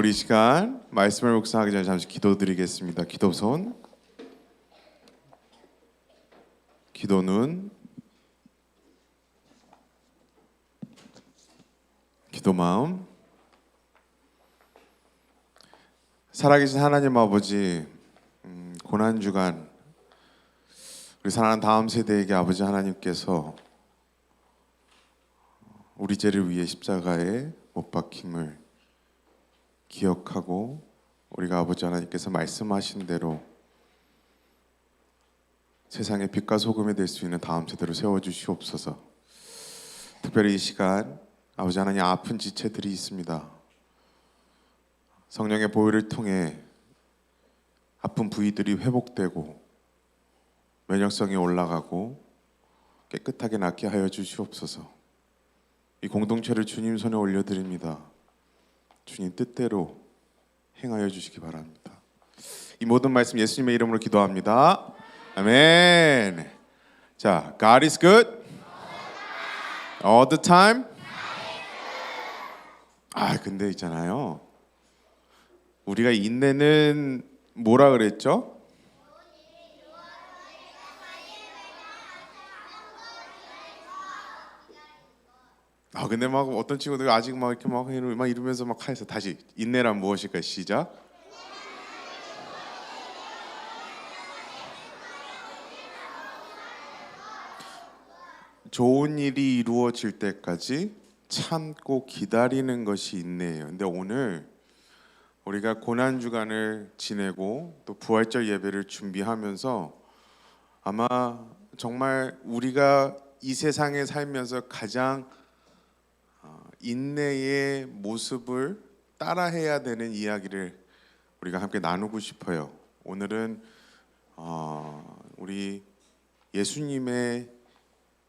우리 이 시간 말씀을 묵상하기 전에 잠시 기도드리겠습니다. 기도 손, 기도 눈, 기도 마음. 살아계신 하나님 아버지, 고난주간 우리 사랑하는 다음 세대에게 아버지 하나님께서 우리 죄를 위해 십자가에 못 박힘을 기억하고 우리가 아버지 하나님께서 말씀하신 대로 세상의 빛과 소금이 될 수 있는 다음 세대로 세워주시옵소서. 특별히 이 시간 아버지 하나님 아픈 지체들이 있습니다. 성령의 보혈을 통해 아픈 부위들이 회복되고 면역성이 올라가고 깨끗하게 낫게 하여 주시옵소서. 이 공동체를 주님 손에 올려드립니다. 주님 뜻대로 행하여 주시기 바랍니다. 이 모든 말씀 예수님의 이름으로 기도합니다. 아멘. 자, God is good all the time. 근데 있잖아요. 우리가 인내는 뭐라 그랬죠? 근데 막 어떤 친구들이 아직 막 이렇게 막 이러면서 막 해서 다시 인내란 무엇일까? 시작. 좋은 일이 이루어질 때까지 참고 기다리는 것이 인내예요. 근데 오늘 우리가 고난 주간을 지내고 또 부활절 예배를 준비하면서 아마 정말 우리가 이 세상에 살면서 가장 인내의 모습을 따라해야 되는 이야기를 우리가 함께 나누고 싶어요. 오늘은 우리 예수님의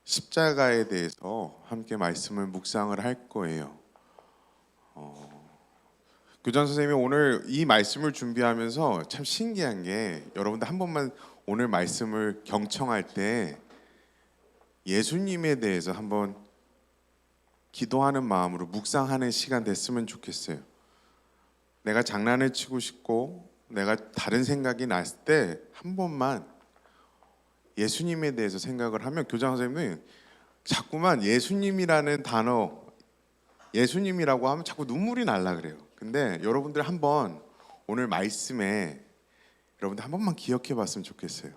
십자가에 대해서 함께 말씀을 묵상을 할 거예요. 교장 선생님이 오늘 이 말씀을 준비하면서 참 신기한 게 여러분들 한 번만 오늘 말씀을 경청할 때 예수님에 대해서 한번 기도하는 마음으로 묵상하는 시간 됐으면 좋겠어요. 내가 장난을 치고 싶고 내가 다른 생각이 났을 때 한 번만 예수님에 대해서 생각을 하면 교장 선생님은 자꾸만 예수님이라는 단어, 예수님이라고 하면 자꾸 눈물이 날라 그래요. 근데 여러분들 한번 오늘 말씀에 여러분들 한 번만 기억해 봤으면 좋겠어요.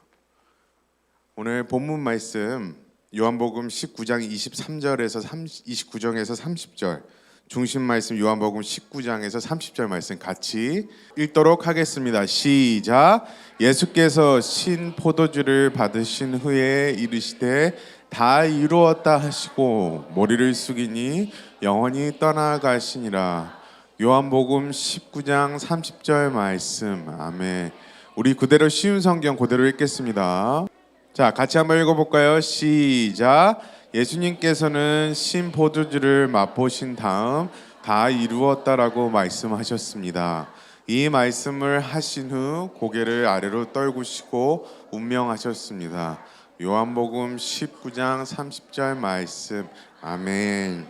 오늘 본문 말씀 요한복음 19장 23절에서 29절에서 30절 중심 말씀 요한복음 19장에서 30절 말씀 같이 읽도록 하겠습니다. 시작. 예수께서 신 포도주를 받으신 후에 이르시되 다 이루었다 하시고 머리를 숙이니 영원히 떠나가시니라. 요한복음 19장 30절 말씀. 아멘. 우리 그대로 쉬운 성경 그대로 읽겠습니다. 자, 같이 한번 읽어볼까요? 시작. 예수님께서는 신 포도주를 맛보신 다음 다 이루었다라고 말씀하셨습니다. 이 말씀을 하신 후 고개를 아래로 떨구시고 운명하셨습니다. 요한복음 19장 30절 말씀. 아멘.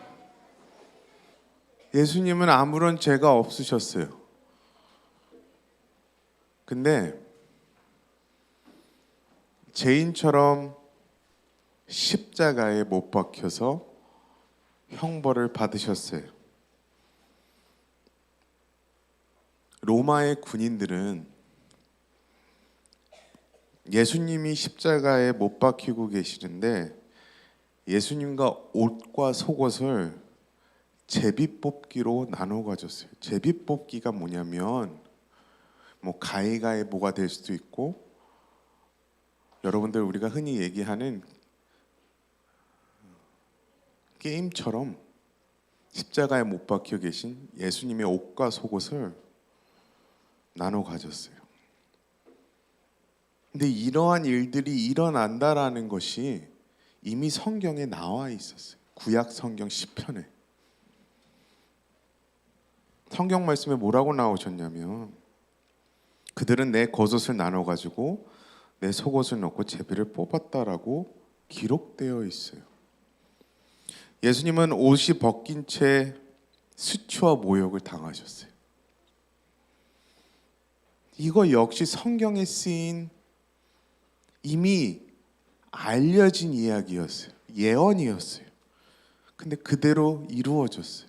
예수님은 아무런 죄가 없으셨어요. 근데 죄인처럼 십자가에 못 박혀서 형벌을 받으셨어요. 로마의 군인들은 예수님이 십자가에 못 박히고 계시는데 예수님과 옷과 속옷을 제비뽑기로 나눠 가졌어요. 제비뽑기가 뭐냐면 가위가위보가 될 수도 있고 여러분들 우리가 흔히 얘기하는 게임처럼 십자가에 못 박혀 계신 예수님의 옷과 속옷을 나눠 가졌어요. 근데 이러한 일들이 일어난다라는 것이 이미 성경에 나와 있었어요. 구약 성경 시편에 성경 말씀에 뭐라고 나오셨냐면 그들은 내 겉옷을 나눠 가지고 내 속옷을 넣고 제비를 뽑았다라고 기록되어 있어요. 예수님은 옷이 벗긴 채 수치와 모욕을 당하셨어요. 이거 역시 성경에 쓰인 이미 알려진 이야기였어요. 예언이었어요. 근데 그대로 이루어졌어요.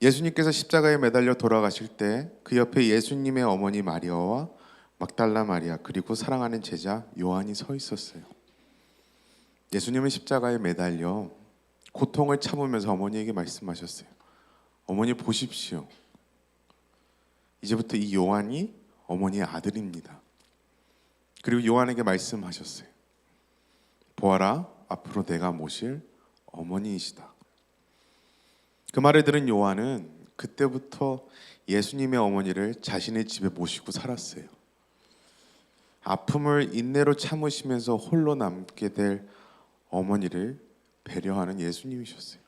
예수님께서 십자가에 매달려 돌아가실 때 그 옆에 예수님의 어머니 마리아와 막달라 마리아 그리고 사랑하는 제자 요한이 서 있었어요. 예수님은 십자가에 매달려 고통을 참으면서 어머니에게 말씀하셨어요. 어머니 보십시오. 이제부터 이 요한이 어머니의 아들입니다. 그리고 요한에게 말씀하셨어요. 보아라, 앞으로 내가 모실 어머니이시다. 그 말을 들은 요한은 그때부터 예수님의 어머니를 자신의 집에 모시고 살았어요. 아픔을 인내로 참으시면서 홀로 남게 될 어머니를 배려하는 예수님이셨어요.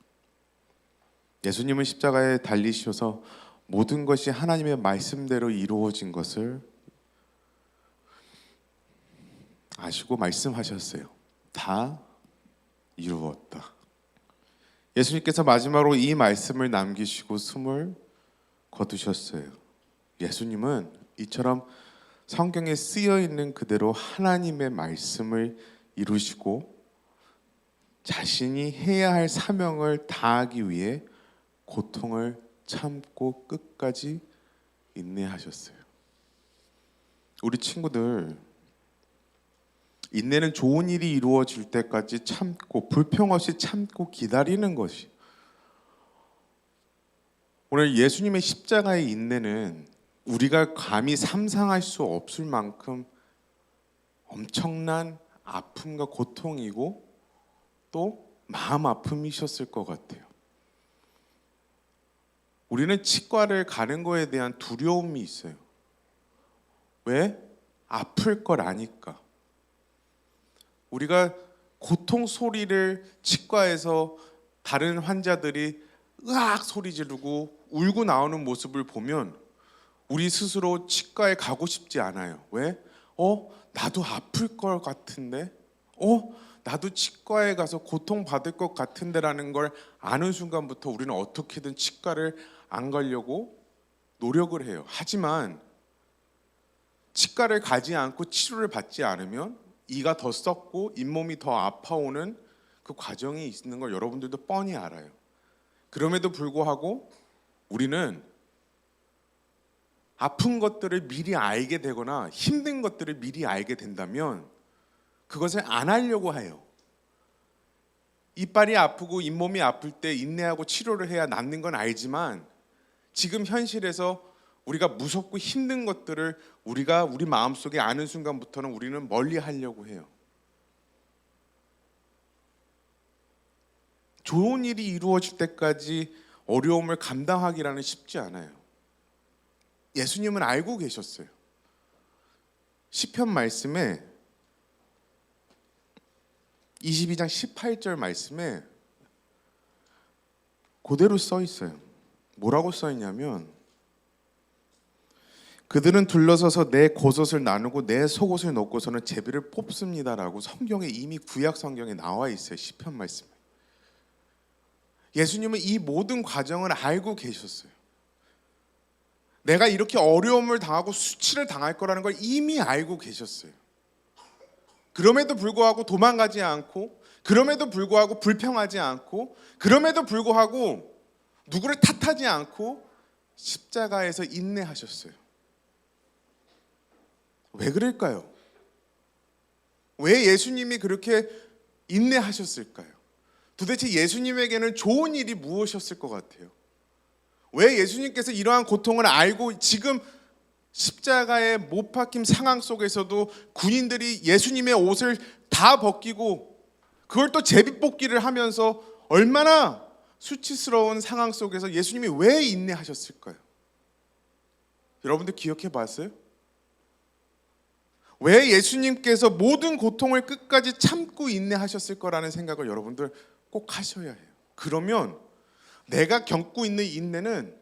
예수님은 십자가에 달리셔서 모든 것이 하나님의 말씀대로 이루어진 것을 아시고 말씀하셨어요. 다 이루었다. 예수님께서 마지막으로 이 말씀을 남기시고 숨을 거두셨어요. 예수님은 이처럼 성경에 쓰여 있는 그대로 하나님의 말씀을 이루시고 자신이 해야 할 사명을 다하기 위해 고통을 참고 끝까지 인내하셨어요. 우리 친구들, 인내는 좋은 일이 이루어질 때까지 참고 불평 없이 참고 기다리는 것이, 오늘 예수님의 십자가의 인내는 우리가 감히 상상할 수 없을 만큼 엄청난 아픔과 고통이고 또 마음 아픔이셨을 것 같아요. 우리는 치과를 가는 거에 대한 두려움이 있어요. 왜? 아플 걸 아니까. 우리가 고통 소리를 치과에서 다른 환자들이 으악 소리 지르고 울고 나오는 모습을 보면 우리 스스로 치과에 가고 싶지 않아요. 왜? 나도 아플 것 같은데? 나도 치과에 가서 고통받을 것 같은데라는 걸 아는 순간부터 우리는 어떻게든 치과를 안 가려고 노력을 해요. 하지만 치과를 가지 않고 치료를 받지 않으면 이가 더 썩고 잇몸이 더 아파오는 그 과정이 있는 걸 여러분들도 뻔히 알아요. 그럼에도 불구하고 우리는 아픈 것들을 미리 알게 되거나 힘든 것들을 미리 알게 된다면 그것을 안 하려고 해요. 이빨이 아프고 잇몸이 아플 때 인내하고 치료를 해야 낫는 건 알지만 지금 현실에서 우리가 무섭고 힘든 것들을 우리가 우리 마음속에 아는 순간부터는 우리는 멀리 하려고 해요. 좋은 일이 이루어질 때까지 어려움을 감당하기라는 쉽지 않아요. 예수님은 알고 계셨어요. 시편 말씀에 22장 18절 말씀에 그대로 써 있어요. 뭐라고 써 있냐면 그들은 둘러서서 내 겉옷을 나누고 내 속옷을 넣고서는 제비를 뽑습니다라고 성경에 이미 구약 성경에 나와 있어요. 시편 말씀에. 예수님은 이 모든 과정을 알고 계셨어요. 내가 이렇게 어려움을 당하고 수치를 당할 거라는 걸 이미 알고 계셨어요. 그럼에도 불구하고 도망가지 않고, 그럼에도 불구하고 불평하지 않고, 그럼에도 불구하고 누구를 탓하지 않고 십자가에서 인내하셨어요. 왜 그럴까요? 왜 예수님이 그렇게 인내하셨을까요? 도대체 예수님에게는 좋은 일이 무엇이었을 것 같아요? 왜 예수님께서 이러한 고통을 알고 지금 십자가의 못 박힘 상황 속에서도 군인들이 예수님의 옷을 다 벗기고 그걸 또 제비뽑기를 하면서 얼마나 수치스러운 상황 속에서 예수님이 왜 인내하셨을까요? 여러분들 기억해 봤어요? 왜 예수님께서 모든 고통을 끝까지 참고 인내하셨을 거라는 생각을 여러분들 꼭 하셔야 해요. 그러면 내가 겪고 있는 인내는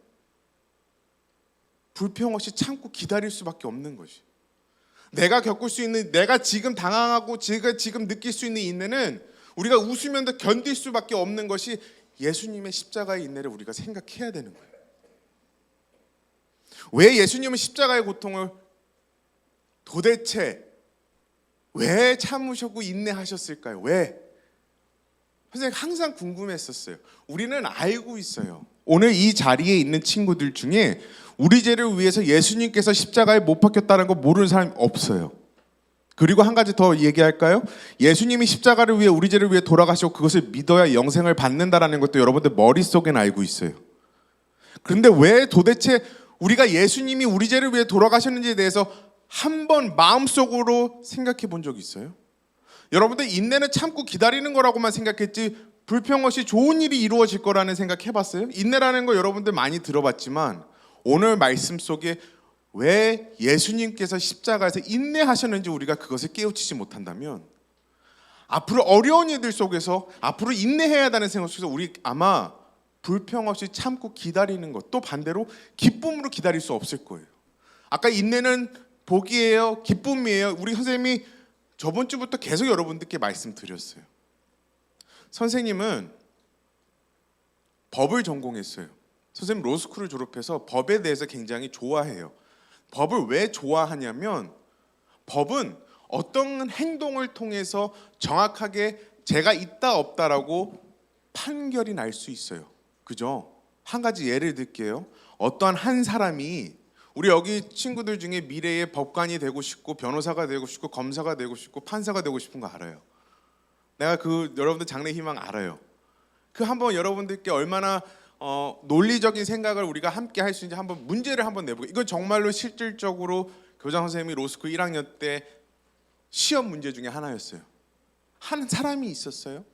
불평 없이 참고 기다릴 수밖에 없는 것이. 내가 겪을 수 있는, 내가 지금 당황하고 제가 지금 느낄 수 있는 인내는 우리가 웃으면서 견딜 수밖에 없는 것이 예수님의 십자가의 인내를 우리가 생각해야 되는 거예요. 왜 예수님은 십자가의 고통을 도대체 왜 참으셨고 인내하셨을까요? 왜? 선생님 항상 궁금했었어요. 우리는 알고 있어요. 오늘 이 자리에 있는 친구들 중에 우리 죄를 위해서 예수님께서 십자가에 못 박혔다는 거 모르는 사람이 없어요. 그리고 한 가지 더 얘기할까요? 예수님이 십자가를 위해 우리 죄를 위해 돌아가시고 그것을 믿어야 영생을 받는다라는 것도 여러분들 머릿속에는 알고 있어요. 그런데 왜 도대체 우리가 예수님이 우리 죄를 위해 돌아가셨는지에 대해서 한번 마음속으로 생각해 본 적 있어요? 여러분들 인내는 참고 기다리는 거라고만 생각했지 불평 없이 좋은 일이 이루어질 거라는 생각 해봤어요? 인내라는 거 여러분들 많이 들어봤지만 오늘 말씀 속에 왜 예수님께서 십자가에서 인내하셨는지 우리가 그것을 깨우치지 못한다면 앞으로 어려운 일들 속에서 앞으로 인내해야 한다는 생각 속에서 우리 아마 불평 없이 참고 기다리는 것, 또 반대로 기쁨으로 기다릴 수 없을 거예요. 아까 인내는 복이에요, 기쁨이에요. 우리 선생님이 저번 주부터 계속 여러분들께 말씀드렸어요. 선생님은 법을 전공했어요. 선생님 로스쿨을 졸업해서 법에 대해서 굉장히 좋아해요. 법을 왜 좋아하냐면 법은 어떤 행동을 통해서 정확하게 죄가 있다 없다라고 판결이 날 수 있어요. 그죠? 한 가지 예를 들게요. 어떠한 한 사람이 우리 여기 친구들 중에 미래의 법관이 되고 싶고 변호사가 되고 싶고 검사가 되고 싶고 판사가 되고 싶은 거 알아요. 내가 그 여러분들 장래 희망 알아요. 그 한번 여러분들께 얼마나 논리적인 생각을 우리가 함께 할 수 있는지 한번 문제를 한번 내보게. 이건 정말로 실질적으로 교장 선생님이 로스쿨 1학년 때 시험 문제 중에 하나였어요. 한 사람이 있었어요.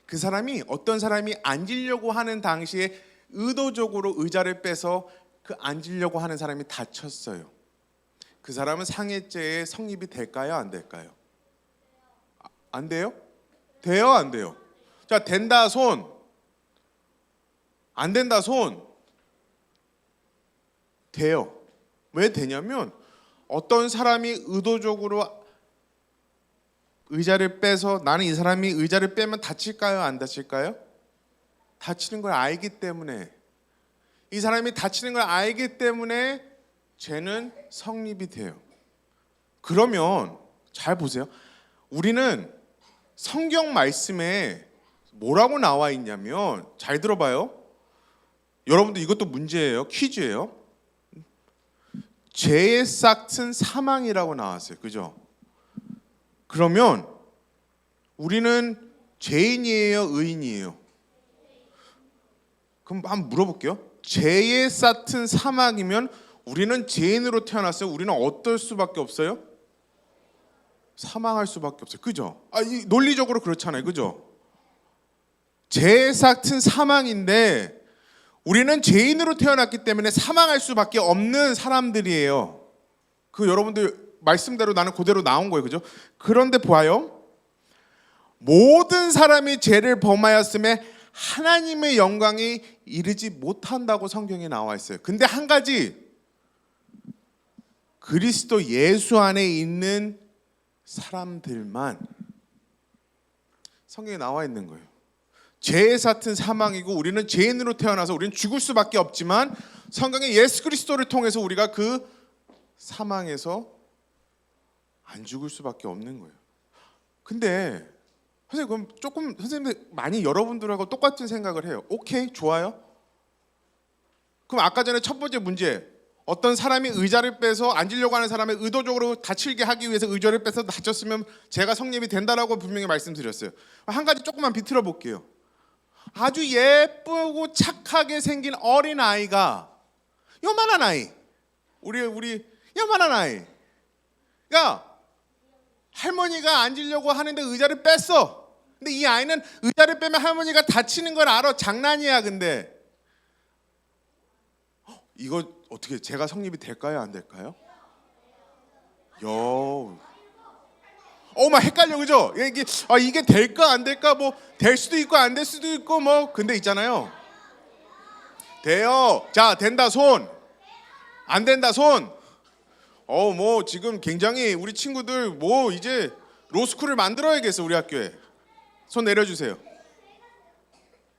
그 사람이 어떤 사람이 앉으려고 하는 당시에 의도적으로 의자를 빼서 그 앉으려고 하는 사람이 다쳤어요. 그 사람은 상해죄에 성립이 될까요? 안 될까요? 안 돼요? 돼요? 안 돼요? 자, 된다 손. 안 된다 손. 돼요. 왜 되냐면 어떤 사람이 의도적으로 의자를 빼서 나는 이 사람이 의자를 빼면 다칠까요? 안 다칠까요? 다치는 걸 알기 때문에, 이 사람이 다치는 걸 알기 때문에 죄는 성립이 돼요. 그러면 잘 보세요. 우리는 성경 말씀에 뭐라고 나와 있냐면, 잘 들어봐요. 여러분들 이것도 문제예요. 퀴즈예요. 죄의 싹은 사망이라고 나왔어요. 그죠? 그러면 우리는 죄인이에요, 의인이에요? 그럼 한번 물어볼게요. 죄의 싹은 사망이면 우리는 죄인으로 태어났어요. 우리는 어떨 수밖에 없어요? 사망할 수밖에 없어요. 그죠? 논리적으로 그렇잖아요. 그죠? 죄의 싹은 사망인데 우리는 죄인으로 태어났기 때문에 사망할 수밖에 없는 사람들이에요. 그 여러분들 말씀대로 나는 그대로 나온 거예요. 그죠? 그런데 보아요. 모든 사람이 죄를 범하였음에 하나님의 영광이 이르지 못한다고 성경에 나와 있어요. 근데 한 가지, 그리스도 예수 안에 있는 사람들만 성경에 나와 있는 거예요. 죄의 삭은 사망이고 우리는 죄인으로 태어나서 우리는 죽을 수밖에 없지만 성경에 예수 그리스도를 통해서 우리가 그 사망에서 안 죽을 수밖에 없는 거예요. 근데 선생님, 그럼 조금 선생님들 많이 여러분들하고 똑같은 생각을 해요. 오케이, 좋아요. 그럼 아까 전에 첫 번째 문제, 어떤 사람이 의자를 빼서 앉으려고 하는 사람을 의도적으로 다치게 하기 위해서 의자를 빼서 다쳤으면 죄가 성립이 된다라고 분명히 말씀드렸어요. 한 가지 조금만 비틀어 볼게요. 아주 예쁘고 착하게 생긴 어린 아이가, 요만한 아이, 우리 요만한 아이가 할머니가 앉으려고 하는데 의자를 뺐어. 근데 이 아이는 의자를 빼면 할머니가 다치는 걸 알아. 장난이야. 근데 이거 어떻게 제가 성립이 될까요? 안 될까요? 막 헷갈려. 그죠? 이게 될까 안 될까, 뭐 될 수도 있고 안 될 수도 있고, 뭐 근데 있잖아요. 돼요. 자, 된다 손. 안 된다 손. 뭐 지금 굉장히 우리 친구들 뭐 이제 로스쿨을 만들어야겠어. 우리 학교에 손 내려주세요.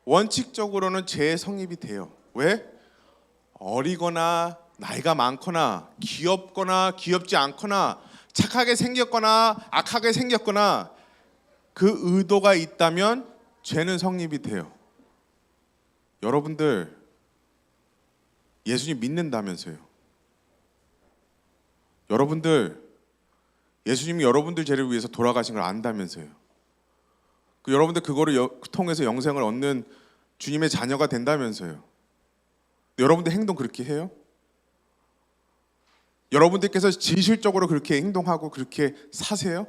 원칙적으로는 죄 성립이 돼요. 왜? 어리거나 나이가 많거나 귀엽거나 귀엽지 않거나 착하게 생겼거나 악하게 생겼거나 그 의도가 있다면 죄는 성립이 돼요. 여러분들 예수님 믿는다면서요. 여러분들 예수님이 여러분들 죄를 위해서 돌아가신 걸 안다면서요. 여러분들 그거를 통해서 영생을 얻는 주님의 자녀가 된다면서요. 여러분들 행동 그렇게 해요? 여러분들께서 진실적으로 그렇게 행동하고 그렇게 사세요?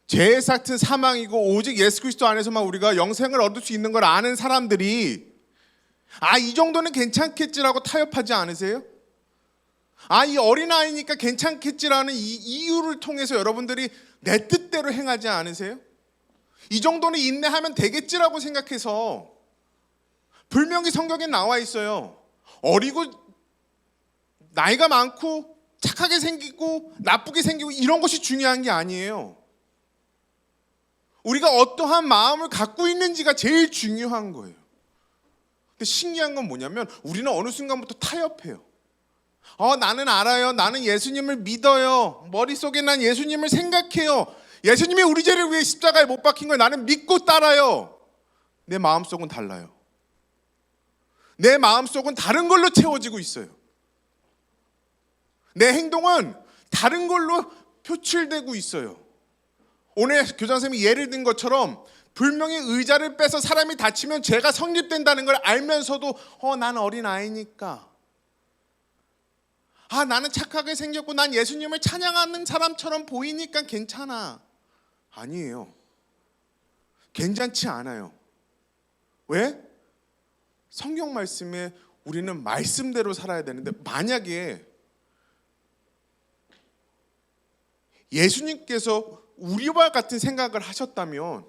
죄의 삭은 사망이고 오직 예수 그리스도 안에서만 우리가 영생을 얻을 수 있는 걸 아는 사람들이 이 정도는 괜찮겠지라고 타협하지 않으세요? 이 어린아이니까 괜찮겠지라는 이 이유를 통해서 여러분들이 내 뜻대로 행하지 않으세요? 이 정도는 인내하면 되겠지라고 생각해서 분명히 성경에 나와 있어요. 어리고 나이가 많고 착하게 생기고 나쁘게 생기고 이런 것이 중요한 게 아니에요. 우리가 어떠한 마음을 갖고 있는지가 제일 중요한 거예요. 근데 신기한 건 뭐냐면 우리는 어느 순간부터 타협해요. 나는 알아요. 나는 예수님을 믿어요. 머릿속에 난 예수님을 생각해요. 예수님이 우리 죄를 위해 십자가에 못 박힌 걸 나는 믿고 따라요. 내 마음속은 달라요. 내 마음속은 다른 걸로 채워지고 있어요. 내 행동은 다른 걸로 표출되고 있어요. 오늘 교장 선생님이 예를 든 것처럼 분명히 의자를 빼서 사람이 다치면 죄가 성립된다는 걸 알면서도 나는 어린아이니까 나는 착하게 생겼고 난 예수님을 찬양하는 사람처럼 보이니까 괜찮아. 아니에요. 괜찮지 않아요. 왜? 성경 말씀에 우리는 말씀대로 살아야 되는데 만약에 예수님께서 우리와 같은 생각을 하셨다면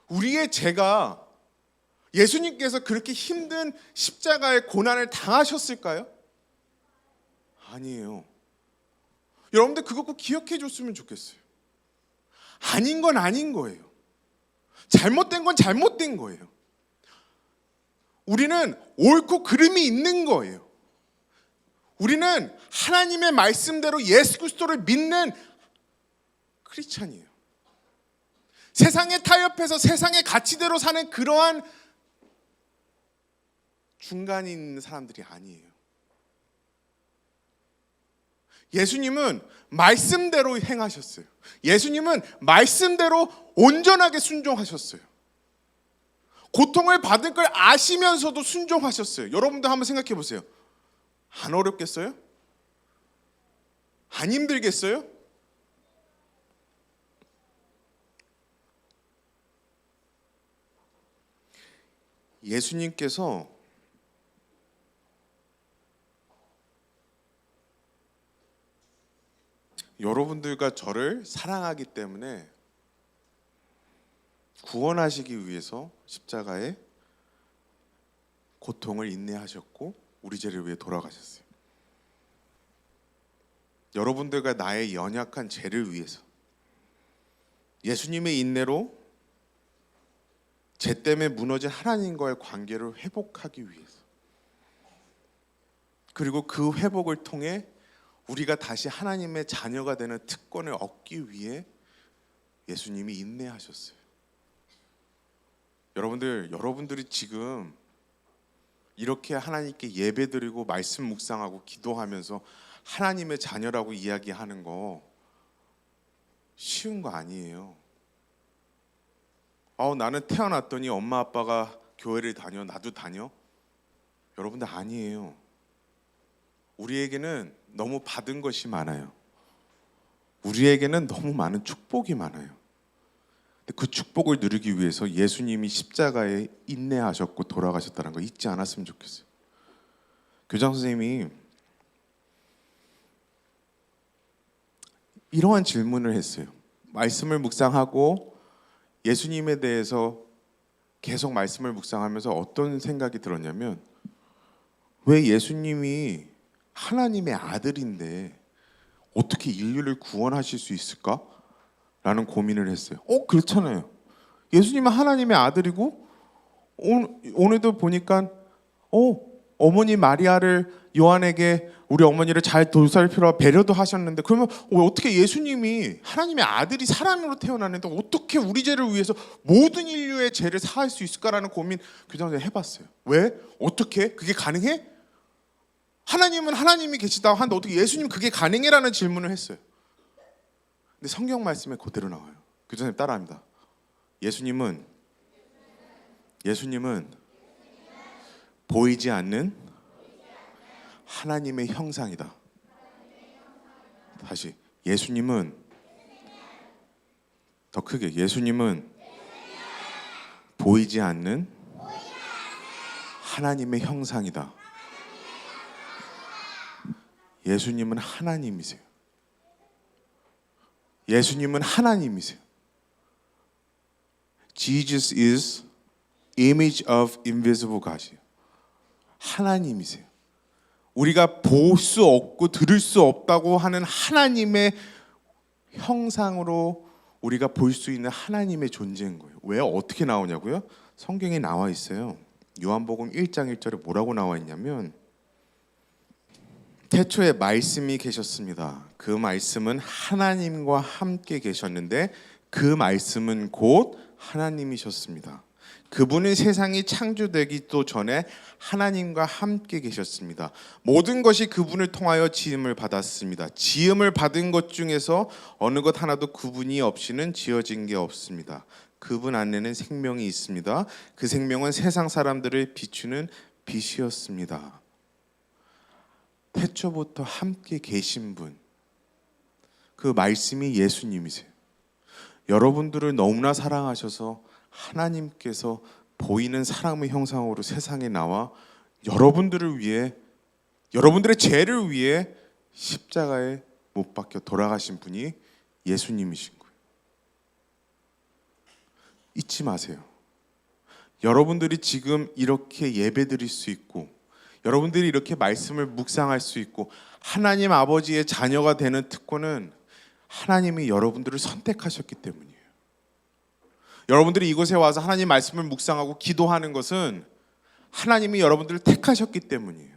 우리의 죄가 예수님께서 그렇게 힘든 십자가의 고난을 당하셨을까요? 아니에요. 여러분들 그거 꼭 기억해 줬으면 좋겠어요. 아닌 건 아닌 거예요. 잘못된 건 잘못된 거예요. 우리는 옳고 그름이 있는 거예요. 우리는 하나님의 말씀대로 예수 그리스도를 믿는 크리스찬이에요. 세상에 타협해서 세상의 가치대로 사는 그러한 중간에 있는 사람들이 아니에요. 예수님은 말씀대로 행하셨어요. 예수님은 말씀대로 온전하게 순종하셨어요. 고통을 받을 걸 아시면서도 순종하셨어요. 여러분들 한번 생각해 보세요. 안 어렵겠어요? 안 힘들겠어요? 예수님께서 여러분들과 저를 사랑하기 때문에 구원하시기 위해서 십자가에 고통을 인내하셨고 우리 죄를 위해 돌아가셨어요. 여러분들과 나의 연약한 죄를 위해서 예수님의 인내로 죄 때문에 무너진 하나님과의 관계를 회복하기 위해서, 그리고 그 회복을 통해 우리가 다시 하나님의 자녀가 되는 특권을 얻기 위해 예수님이 인내하셨어요. 여러분들이 지금 이렇게 하나님께 예배드리고 말씀 묵상하고 기도하면서 하나님의 자녀라고 이야기하는 거 쉬운 거 아니에요. 나는 태어났더니 엄마 아빠가 교회를 다녀, 나도 다녀. 여러분들 아니에요. 우리에게는 너무 받은 것이 많아요. 우리에게는 너무 많은 축복이 많아요. 근데 그 축복을 누리기 위해서 예수님이 십자가에 인내하셨고 돌아가셨다는 거 잊지 않았으면 좋겠어요. 교장 선생님이 이러한 질문을 했어요. 말씀을 묵상하고 예수님에 대해서 계속 말씀을 묵상하면서 어떤 생각이 들었냐면, 왜 예수님이 하나님의 아들인데 어떻게 인류를 구원하실 수 있을까? 라는 고민을 했어요. 그렇잖아요. 예수님은 하나님의 아들이고 오늘도 보니까 어머니 마리아를 요한에게 우리 어머니를 잘 보살피라 배려도 하셨는데 그러면 어떻게 예수님이 하나님의 아들이 사람으로 태어났는데 어떻게 우리 죄를 위해서 모든 인류의 죄를 사할 수 있을까라는 고민 교장선생님 해봤어요. 왜? 어떻게? 그게 가능해? 하나님은 하나님이 계시다고 하는데 어떻게 예수님 그게 가능해? 라는 질문을 했어요. 근데 성경 말씀에 그대로 나와요. 교장선생님 따라합니다. 예수님은 보이지 않는 하나님의 형상이다. 다시 예수님은 더 크게 예수님은 보이지 않는 하나님의 형상이다. 예수님은 하나님이세요. 예수님은 하나님이세요. Jesus is image of invisible God이에요. 하나님이세요. 우리가 볼 수 없고 들을 수 없다고 하는 하나님의 형상으로 우리가 볼 수 있는 하나님의 존재인 거예요. 왜? 어떻게 나오냐고요? 성경에 나와 있어요. 요한복음 1장 1절에 뭐라고 나와 있냐면 태초에 말씀이 계셨습니다. 그 말씀은 하나님과 함께 계셨는데 그 말씀은 곧 하나님이셨습니다. 그분은 세상이 창조되기도 전에 하나님과 함께 계셨습니다. 모든 것이 그분을 통하여 지음을 받았습니다. 지음을 받은 것 중에서 어느 것 하나도 그분이 없이는 지어진 게 없습니다. 그분 안에는 생명이 있습니다. 그 생명은 세상 사람들을 비추는 빛이었습니다. 태초부터 함께 계신 분, 그 말씀이 예수님이세요. 여러분들을 너무나 사랑하셔서 하나님께서 보이는 사람의 형상으로 세상에 나와 여러분들을 위해, 여러분들의 죄를 위해 십자가에 못 박혀 돌아가신 분이 예수님이신 거예요. 잊지 마세요. 여러분들이 지금 이렇게 예배드릴 수 있고 여러분들이 이렇게 말씀을 묵상할 수 있고 하나님 아버지의 자녀가 되는 특권은 하나님이 여러분들을 선택하셨기 때문이에요. 여러분들이 이곳에 와서 하나님 말씀을 묵상하고 기도하는 것은 하나님이 여러분들을 택하셨기 때문이에요.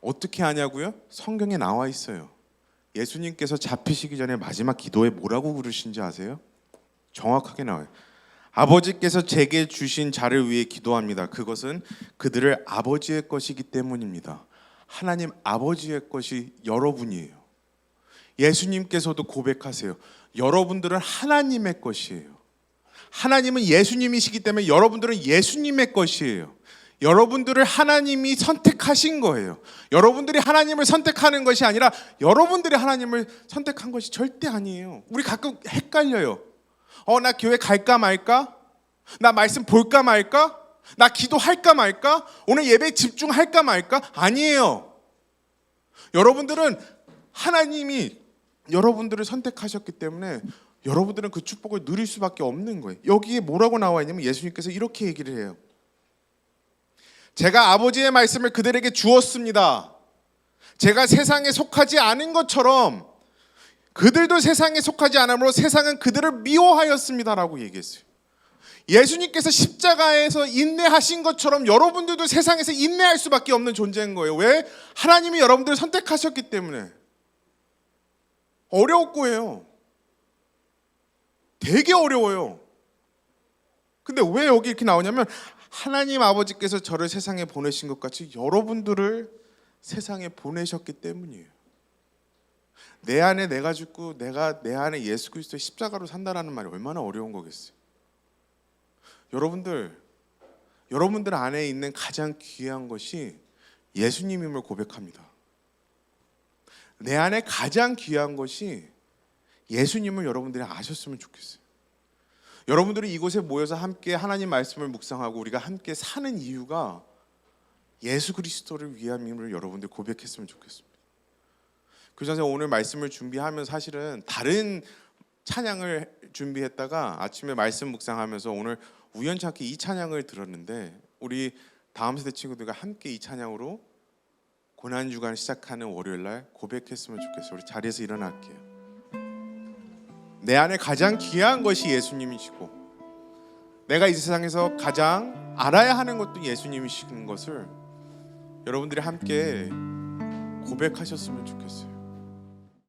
어떻게 하냐고요? 성경에 나와 있어요. 예수님께서 잡히시기 전에 마지막 기도에 뭐라고 부르신지 아세요? 정확하게 나와요. 아버지께서 제게 주신 자를 위해 기도합니다. 그것은 그들을 아버지의 것이기 때문입니다. 하나님 아버지의 것이 여러분이에요. 예수님께서도 고백하세요. 여러분들은 하나님의 것이에요. 하나님은 예수님이시기 때문에 여러분들은 예수님의 것이에요. 여러분들을 하나님이 선택하신 거예요. 여러분들이 하나님을 선택하는 것이 아니라 여러분들이 하나님을 선택한 것이 절대 아니에요. 우리 가끔 헷갈려요. 나 교회 갈까 말까? 나 말씀 볼까 말까? 나 기도할까 말까? 오늘 예배에 집중할까 말까? 아니에요. 여러분들은 하나님이 여러분들을 선택하셨기 때문에 여러분들은 그 축복을 누릴 수밖에 없는 거예요. 여기에 뭐라고 나와 있냐면 예수님께서 이렇게 얘기를 해요. 제가 아버지의 말씀을 그들에게 주었습니다. 제가 세상에 속하지 않은 것처럼 그들도 세상에 속하지 않으므로 세상은 그들을 미워하였습니다라고 얘기했어요. 예수님께서 십자가에서 인내하신 것처럼 여러분들도 세상에서 인내할 수밖에 없는 존재인 거예요. 왜? 하나님이 여러분들을 선택하셨기 때문에. 어려울 거예요. 되게 어려워요. 근데 왜 여기 이렇게 나오냐면 하나님 아버지께서 저를 세상에 보내신 것 같이 여러분들을 세상에 보내셨기 때문이에요. 내 안에 내가 죽고 내가 내 안에 예수 그리스도의 십자가로 산다라는 말이 얼마나 어려운 거겠어요. 여러분들 안에 있는 가장 귀한 것이 예수님임을 고백합니다. 내 안에 가장 귀한 것이 예수님을 여러분들이 아셨으면 좋겠어요. 여러분들이 이곳에 모여서 함께 하나님 말씀을 묵상하고 우리가 함께 사는 이유가 예수 그리스도를 위함임을 여러분들 고백했으면 좋겠습니다. 그래서 오늘 말씀을 준비하면 사실은 다른 찬양을 준비했다가 아침에 말씀 묵상하면서 오늘 우연찮게 이 찬양을 들었는데 우리 다음 세대 친구들과 함께 이 찬양으로 고난주간 시작하는 월요일날 고백했으면 좋겠어요. 우리 자리에서 일어날게요. 내 안에 가장 귀한 것이 예수님이시고 내가 이 세상에서 가장 알아야 하는 것도 예수님이시는 것을 여러분들이 함께 고백하셨으면 좋겠어요.